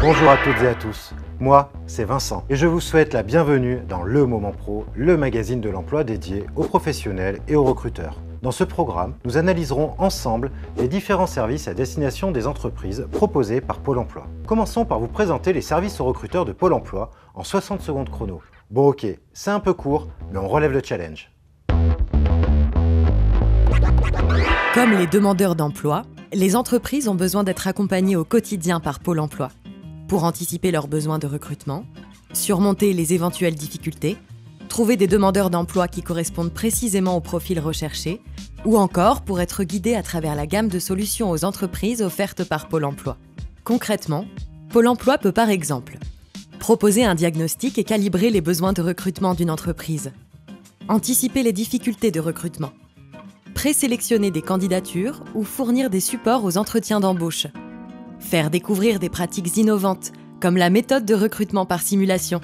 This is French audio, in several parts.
Bonjour à toutes et à tous, moi c'est Vincent et je vous souhaite la bienvenue dans Le Moment Pro, le magazine de l'emploi dédié aux professionnels et aux recruteurs. Dans ce programme, nous analyserons ensemble les différents services à destination des entreprises proposés par Pôle emploi. Commençons par vous présenter les services aux recruteurs de Pôle emploi en 60 secondes chrono. Bon ok, c'est un peu court, mais on relève le challenge. Comme les demandeurs d'emploi, les entreprises ont besoin d'être accompagnées au quotidien par Pôle emploi pour anticiper leurs besoins de recrutement, surmonter les éventuelles difficultés, trouver des demandeurs d'emploi qui correspondent précisément au profil recherché, ou encore pour être guidés à travers la gamme de solutions aux entreprises offertes par Pôle emploi. Concrètement, Pôle emploi peut par exemple proposer un diagnostic et calibrer les besoins de recrutement d'une entreprise, anticiper les difficultés de recrutement, présélectionner des candidatures ou fournir des supports aux entretiens d'embauche, faire découvrir des pratiques innovantes comme la méthode de recrutement par simulation,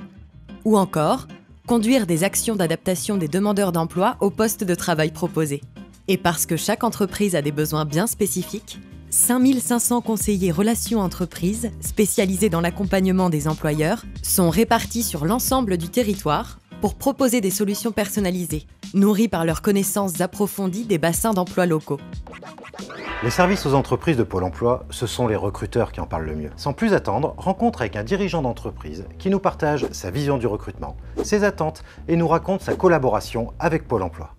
ou encore conduire des actions d'adaptation des demandeurs d'emploi au poste de travail proposé. Et parce que chaque entreprise a des besoins bien spécifiques, 5500 conseillers relations entreprises spécialisés dans l'accompagnement des employeurs sont répartis sur l'ensemble du territoire pour proposer des solutions personnalisées, nourries par leurs connaissances approfondies des bassins d'emploi locaux. Les services aux entreprises de Pôle emploi, ce sont les recruteurs qui en parlent le mieux. Sans plus attendre, rencontre avec un dirigeant d'entreprise qui nous partage sa vision du recrutement, ses attentes et nous raconte sa collaboration avec Pôle emploi.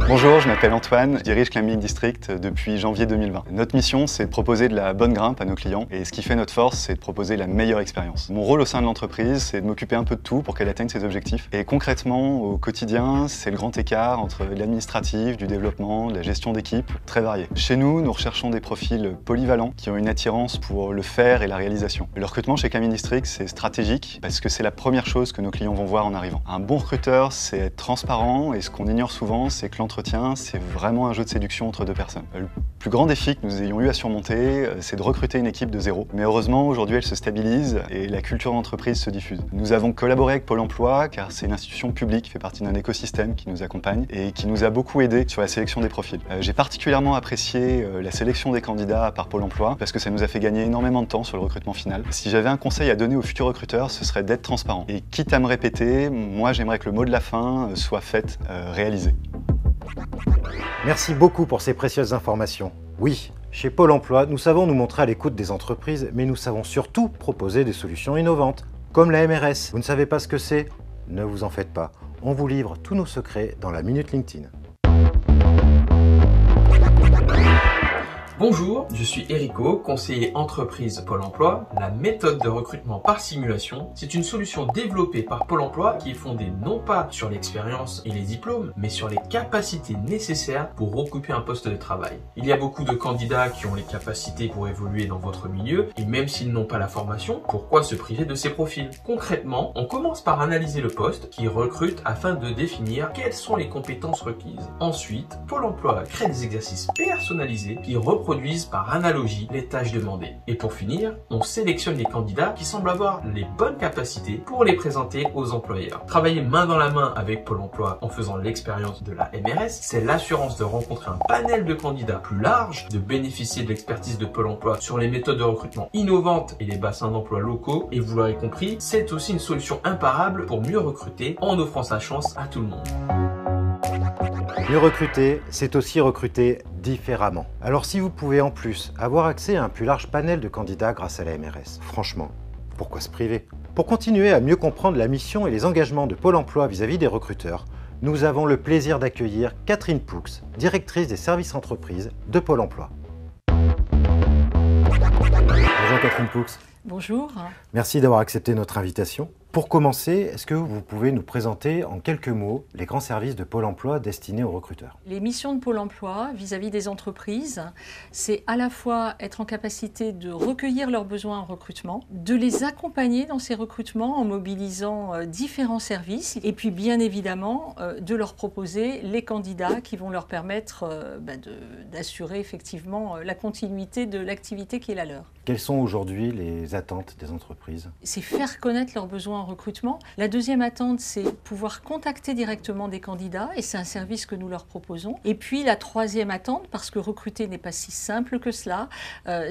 Bonjour, je m'appelle Antoine, je dirige Climbing District depuis janvier 2020. Notre mission, c'est de proposer de la bonne grimpe à nos clients et ce qui fait notre force, c'est de proposer la meilleure expérience. Mon rôle au sein de l'entreprise, c'est de m'occuper un peu de tout pour qu'elle atteigne ses objectifs. Et concrètement, au quotidien, c'est le grand écart entre l'administratif, du développement, de la gestion d'équipe, très varié. Chez nous, nous recherchons des profils polyvalents qui ont une attirance pour le faire et la réalisation. Le recrutement chez Climbing District, c'est stratégique parce que c'est la première chose que nos clients vont voir en arrivant. Un bon recruteur, c'est être transparent et ce qu'on ignore souvent, c'est que l'entretien, c'est vraiment un jeu de séduction entre deux personnes. Le plus grand défi que nous ayons eu à surmonter, c'est de recruter une équipe de zéro. Mais heureusement, aujourd'hui, elle se stabilise et la culture d'entreprise se diffuse. Nous avons collaboré avec Pôle emploi car c'est une institution publique qui fait partie d'un écosystème qui nous accompagne et qui nous a beaucoup aidé sur la sélection des profils. J'ai particulièrement apprécié la sélection des candidats par Pôle emploi parce que ça nous a fait gagner énormément de temps sur le recrutement final. Si j'avais un conseil à donner aux futurs recruteurs, ce serait d'être transparent. Et quitte à me répéter, moi j'aimerais que le mot de la fin soit fait, réalisé. Merci beaucoup pour ces précieuses informations. Oui, chez Pôle emploi, nous savons nous montrer à l'écoute des entreprises, mais nous savons surtout proposer des solutions innovantes, comme la MRS. Vous ne savez pas ce que c'est? Ne vous en faites pas, on vous livre tous nos secrets dans la Minute LinkedIn. Bonjour, je suis Erico, conseiller entreprise Pôle emploi. La méthode de recrutement par simulation, c'est une solution développée par Pôle emploi qui est fondée non pas sur l'expérience et les diplômes, mais sur les capacités nécessaires pour occuper un poste de travail. Il y a beaucoup de candidats qui ont les capacités pour évoluer dans votre milieu, et même s'ils n'ont pas la formation, pourquoi se priver de ces profils? Concrètement, on commence par analyser le poste qui recrute afin de définir quelles sont les compétences requises. Ensuite, Pôle emploi crée des exercices personnalisés qui reproduisent par analogie les tâches demandées. Et pour finir, on sélectionne les candidats qui semblent avoir les bonnes capacités pour les présenter aux employeurs. Travailler main dans la main avec Pôle emploi en faisant l'expérience de la MRS, c'est l'assurance de rencontrer un panel de candidats plus large, de bénéficier de l'expertise de Pôle emploi sur les méthodes de recrutement innovantes et les bassins d'emploi locaux. Et vous l'aurez compris, c'est aussi une solution imparable pour mieux recruter en offrant sa chance à tout le monde. Mieux recruter, c'est aussi recruter différemment. Alors si vous pouvez en plus avoir accès à un plus large panel de candidats grâce à la MRS, franchement, pourquoi se priver? Pour continuer à mieux comprendre la mission et les engagements de Pôle emploi vis-à-vis des recruteurs, nous avons le plaisir d'accueillir Catherine Poux, directrice des services entreprises de Pôle emploi. Bonjour Catherine Poux. Bonjour. Merci d'avoir accepté notre invitation. Pour commencer, est-ce que vous pouvez nous présenter en quelques mots les grands services de Pôle emploi destinés aux recruteurs? Les missions de Pôle emploi vis-à-vis des entreprises, c'est à la fois être en capacité de recueillir leurs besoins en recrutement, de les accompagner dans ces recrutements en mobilisant différents services et puis bien évidemment de leur proposer les candidats qui vont leur permettre d'assurer effectivement la continuité de l'activité qui est la leur. Quelles sont aujourd'hui les attentes des entreprises? C'est faire connaître leurs besoins en recrutement. La deuxième attente, c'est pouvoir contacter directement des candidats et c'est un service que nous leur proposons. Et puis la troisième attente, parce que recruter n'est pas si simple que cela,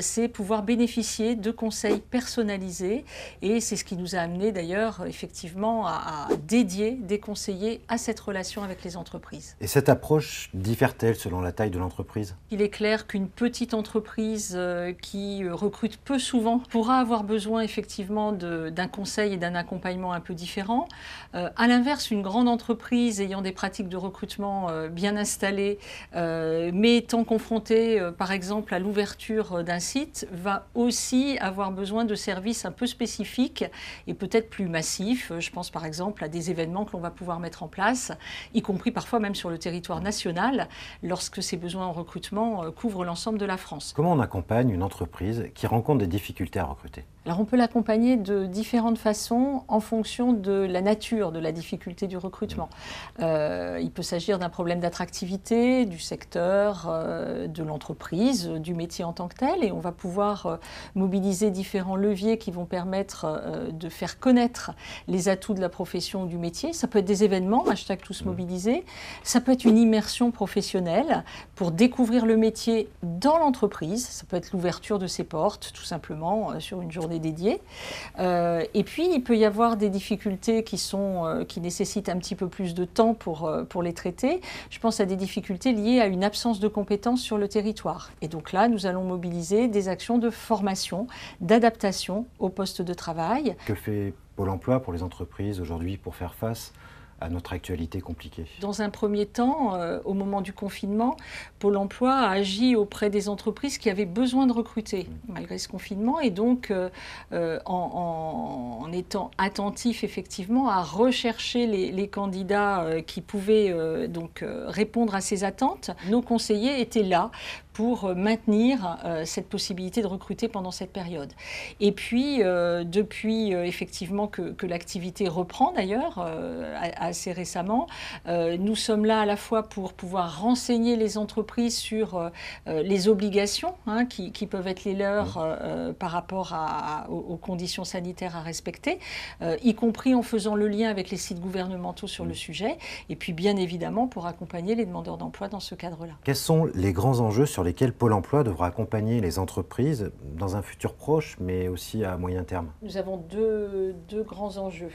c'est pouvoir bénéficier de conseils personnalisés et c'est ce qui nous a amené d'ailleurs effectivement à dédier des conseillers à cette relation avec les entreprises. Et cette approche diffère-t-elle selon la taille de l'entreprise? Il est clair qu'une petite entreprise qui recrute peu souvent pourra avoir besoin effectivement d'un conseil et d'un accompagnement un peu différent. À l'inverse, une grande entreprise ayant des pratiques de recrutement bien installées, mais étant confrontée par exemple à l'ouverture d'un site, va aussi avoir besoin de services un peu spécifiques et peut-être plus massifs. Je pense par exemple à des événements que l'on va pouvoir mettre en place, y compris parfois même sur le territoire national, lorsque ces besoins en recrutement couvrent l'ensemble de la France. Comment on accompagne une entreprise qui rencontre des difficultés à recruter? Alors on peut l'accompagner de différentes façons en fonction de la nature de la difficulté du recrutement. Il peut s'agir d'un problème d'attractivité, du secteur, de l'entreprise, du métier en tant que tel, et on va pouvoir mobiliser différents leviers qui vont permettre de faire connaître les atouts de la profession ou du métier. Ça peut être des événements, #TousMobilisés, ça peut être une immersion professionnelle pour découvrir le métier dans l'entreprise, ça peut être l'ouverture de ses portes tout simplement sur une journée dédiée. Et puis il peut y avoir des difficultés qui nécessitent un petit peu plus de temps pour les traiter. Je pense à des difficultés liées à une absence de compétences sur le territoire. Et donc là, nous allons mobiliser des actions de formation, d'adaptation au poste de travail. Que fait Pôle emploi pour les entreprises aujourd'hui pour faire face à notre actualité compliquée? Dans un premier temps, au moment du confinement, Pôle emploi a agi auprès des entreprises qui avaient besoin de recruter malgré ce confinement et donc en étant attentif effectivement à rechercher les candidats qui pouvaient répondre à ces attentes, nos conseillers étaient là pour maintenir cette possibilité de recruter pendant cette période. Et puis, depuis effectivement que l'activité reprend d'ailleurs, assez récemment, nous sommes là à la fois pour pouvoir renseigner les entreprises sur les obligations qui peuvent être les leurs par rapport aux conditions sanitaires à respecter, y compris en faisant le lien avec les sites gouvernementaux sur le sujet, et puis bien évidemment pour accompagner les demandeurs d'emploi dans ce cadre-là. Quels sont les grands enjeux sur lesquels Pôle emploi devra accompagner les entreprises dans un futur proche, mais aussi à moyen terme? Nous avons deux grands enjeux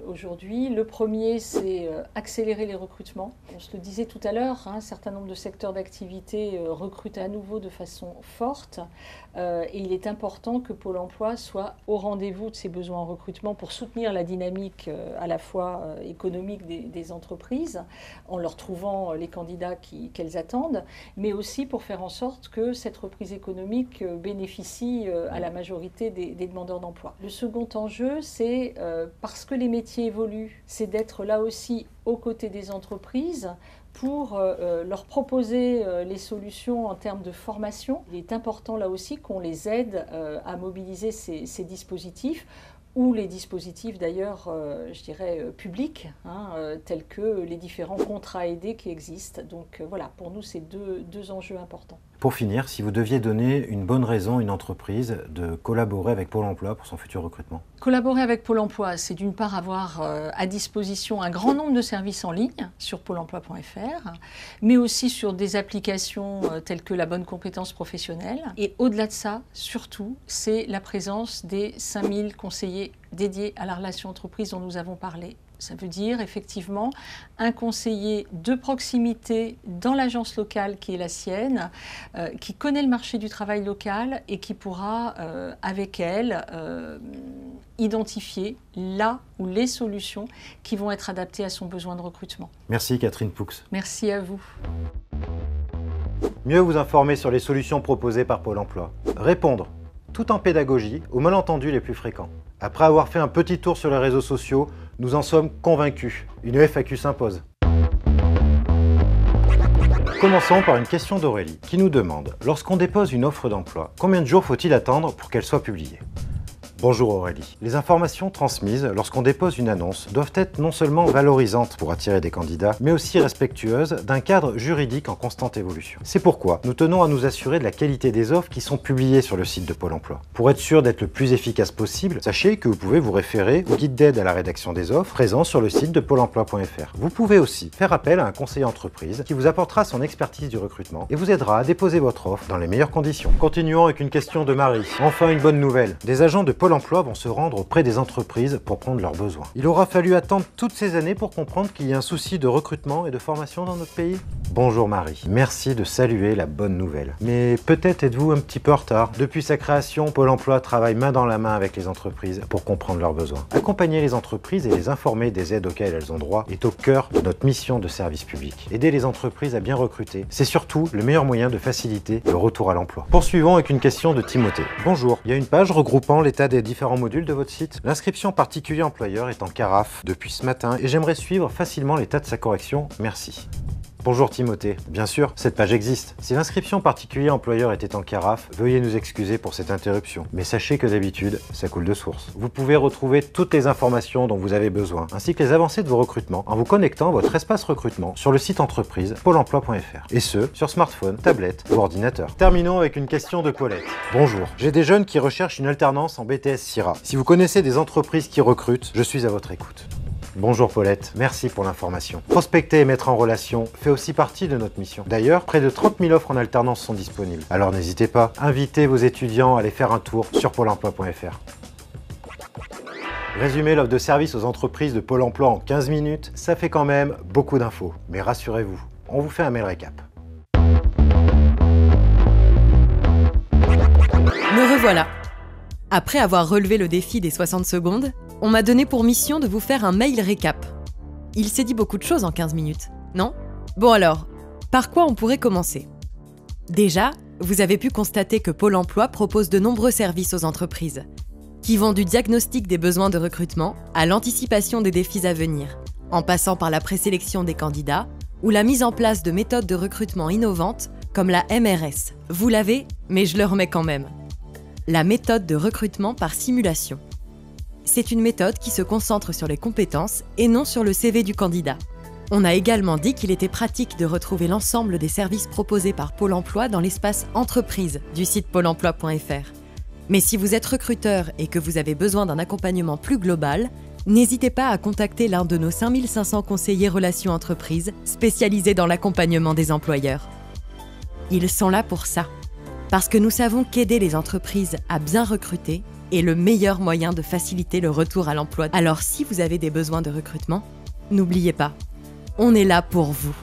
aujourd'hui. Le premier, c'est accélérer les recrutements. On se le disait tout à l'heure, un certain nombre de secteurs d'activité recrutent à nouveau de façon forte. Et il est important que Pôle emploi soit au rendez-vous de ces besoins en recrutement pour soutenir la dynamique à la fois économique des entreprises, en leur trouvant les candidats qu'elles attendent, mais aussi pour faire en sorte que cette reprise économique bénéficie à la majorité des demandeurs d'emploi. Le second enjeu, c'est parce que les métiers évoluent, c'est d'être là aussi aux côtés des entreprises pour leur proposer les solutions en termes de formation. Il est important là aussi qu'on les aide à mobiliser ces dispositifs ou les dispositifs d'ailleurs, je dirais, publics, tels que les différents contrats aidés qui existent. Donc voilà, pour nous, c'est deux enjeux importants. Pour finir, si vous deviez donner une bonne raison à une entreprise de collaborer avec Pôle emploi pour son futur recrutement? Collaborer avec Pôle emploi, c'est d'une part avoir à disposition un grand nombre de services en ligne sur pôle emploi.fr, mais aussi sur des applications telles que la bonne compétence professionnelle. Et au-delà de ça, surtout, c'est la présence des 5000 conseillers dédiés à la relation entreprise dont nous avons parlé. Ça veut dire effectivement un conseiller de proximité dans l'agence locale qui est la sienne, qui connaît le marché du travail local et qui pourra, avec elle, identifier là ou les solutions qui vont être adaptées à son besoin de recrutement. Merci Catherine Poux. Merci à vous. Mieux vous informer sur les solutions proposées par Pôle emploi. Répondre, tout en pédagogie, aux malentendus les plus fréquents. Après avoir fait un petit tour sur les réseaux sociaux, nous en sommes convaincus. Une FAQ s'impose. Commençons par une question d'Aurélie, qui nous demande, lorsqu'on dépose une offre d'emploi, combien de jours faut-il attendre pour qu'elle soit publiée? Bonjour Aurélie. Les informations transmises lorsqu'on dépose une annonce doivent être non seulement valorisantes pour attirer des candidats, mais aussi respectueuses d'un cadre juridique en constante évolution. C'est pourquoi nous tenons à nous assurer de la qualité des offres qui sont publiées sur le site de Pôle emploi. Pour être sûr d'être le plus efficace possible, sachez que vous pouvez vous référer au guide d'aide à la rédaction des offres présent sur le site de pôle emploi.fr. Vous pouvez aussi faire appel à un conseiller entreprise qui vous apportera son expertise du recrutement et vous aidera à déposer votre offre dans les meilleures conditions. Continuons avec une question de Marie. Enfin une bonne nouvelle. Des agents de Pôle emploi vont se rendre auprès des entreprises pour prendre leurs besoins. Il aura fallu attendre toutes ces années pour comprendre qu'il y a un souci de recrutement et de formation dans notre pays. Bonjour Marie, merci de saluer la bonne nouvelle. Mais peut-être êtes-vous un petit peu en retard. Depuis sa création, Pôle emploi travaille main dans la main avec les entreprises pour comprendre leurs besoins. Accompagner les entreprises et les informer des aides auxquelles elles ont droit est au cœur de notre mission de service public. Aider les entreprises à bien recruter, c'est surtout le meilleur moyen de faciliter le retour à l'emploi. Poursuivons avec une question de Timothée. Bonjour, il y a une page regroupant l'état des différents modules de votre site. L'inscription particulier employeur est en carafe depuis ce matin et j'aimerais suivre facilement l'état de sa correction. Merci. Bonjour Timothée, bien sûr, cette page existe. Si l'inscription particulier employeur était en carafe, veuillez nous excuser pour cette interruption. Mais sachez que d'habitude, ça coule de source. Vous pouvez retrouver toutes les informations dont vous avez besoin, ainsi que les avancées de vos recrutements, en vous connectant à votre espace recrutement sur le site entreprise pôle emploi.fr. Et ce, sur smartphone, tablette ou ordinateur. Terminons avec une question de Paulette. Bonjour, j'ai des jeunes qui recherchent une alternance en BTS SIRA. Si vous connaissez des entreprises qui recrutent, je suis à votre écoute. Bonjour Paulette, merci pour l'information. Prospecter et mettre en relation fait aussi partie de notre mission. D'ailleurs, près de 30 000 offres en alternance sont disponibles. Alors n'hésitez pas, invitez vos étudiants à aller faire un tour sur pôle emploi.fr. Résumer l'offre de service aux entreprises de Pôle emploi en 15 minutes, ça fait quand même beaucoup d'infos. Mais rassurez-vous, on vous fait un mail récap. Me revoilà. Après avoir relevé le défi des 60 secondes, on m'a donné pour mission de vous faire un mail récap. Il s'est dit beaucoup de choses en 15 minutes, non? Bon alors, par quoi on pourrait commencer? Déjà, vous avez pu constater que Pôle emploi propose de nombreux services aux entreprises, qui vont du diagnostic des besoins de recrutement à l'anticipation des défis à venir, en passant par la présélection des candidats ou la mise en place de méthodes de recrutement innovantes comme la MRS. Vous l'avez, mais je le remets quand même. La méthode de recrutement par simulation. C'est une méthode qui se concentre sur les compétences et non sur le CV du candidat. On a également dit qu'il était pratique de retrouver l'ensemble des services proposés par Pôle emploi dans l'espace entreprise du site pôle emploi.fr. Mais si vous êtes recruteur et que vous avez besoin d'un accompagnement plus global, n'hésitez pas à contacter l'un de nos 5500 conseillers relations entreprises spécialisés dans l'accompagnement des employeurs. Ils sont là pour ça. Parce que nous savons qu'aider les entreprises à bien recruter est le meilleur moyen de faciliter le retour à l'emploi. Alors si vous avez des besoins de recrutement, n'oubliez pas, on est là pour vous.